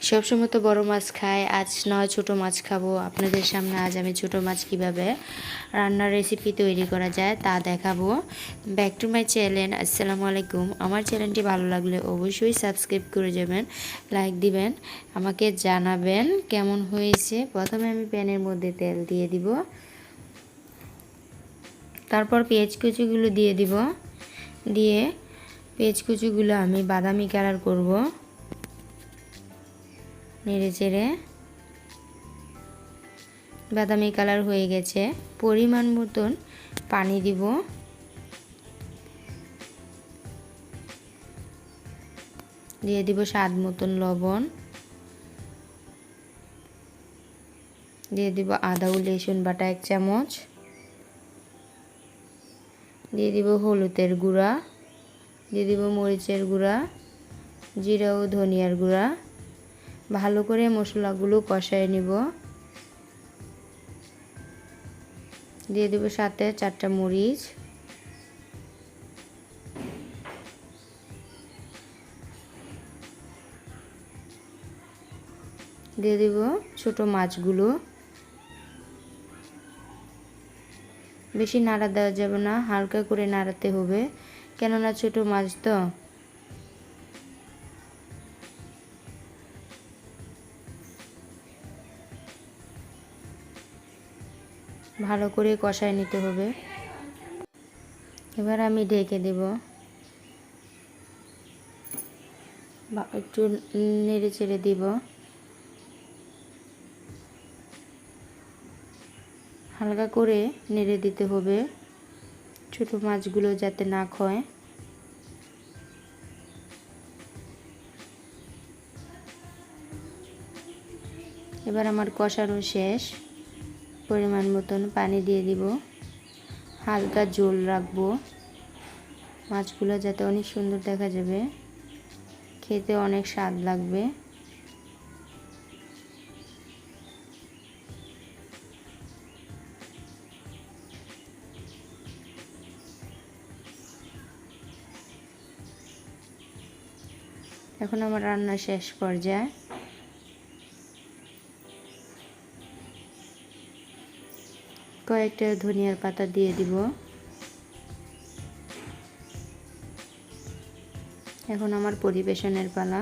সবসময় তো বড় মাছ খাই, আজ নয় ছোট মাছ খাবো। আপনাদের সামনে আজ আমি ছোট মাছ কিভাবে রান্নার রেসিপি তৈরি করা যায় তা দেখাবো। Back to my channel. আসসালামু আলাইকুম। আমার চ্যানেলটি ভালো লাগলে অবশ্যই সাবস্ক্রাইব করে যাবেন, লাইক দিবেন, আমাকে জানাবেন কেমন হয়েছে। প্রথমে আমি প্যানের মধ্যে তেল দিয়ে দিব, তারপর পেঁয়াজ কুচিগুলো দিয়ে দিব, দিয়ে পেঁয়াজ কুচিগুলো আমি বাদামি কালার করব। নেড়ে চেড়ে বাদামি কালার হয়ে গেছে। পরিমাণ মতন পানি দিব, দিয়ে দিব স্বাদ মতন লবণ, দিয়ে দিব আদা ও রসুন বাটা 1 চামচ, দিয়ে দিব হলুদের গুঁড়া, দিয়ে দিব মরিচের গুঁড়া, জিরা ও ধনিয়ার গুঁড়া। ভালো করে মশলাগুলো কষায় নিব। দিয়ে দিব সাথে 4টা মরিচ, দিয়ে দিব ছোট মাছগুলো। বেশি নাড়া দেওয়া যাবে না, হালকা করে নাড়াতে হবে, কেননা ছোট মাছ তো। ভালো করে কষায় নিতে হবে। এবার আমি ঢেকে দেব, একটু নেড়ে চেড়ে দিব। হালকা করে নেড়ে দিতে হবে, ছোট মাছগুলো যাতে না ক্ষয়। এবার আমার কষানো শেষ। পরিমাণ মতন পানি দিয়ে দিব, হালকা ঝোল রাখবো। মাছগুলো যাতে অনেক সুন্দর দেখা যাবে, খেতে অনেক স্বাদ লাগবে। এখন আমার রান্না শেষ পর্যায়ে। কয়েকটা ধনিয়ার পাতা দিয়ে দিব। এখন আমার পরিবেশনের পালা।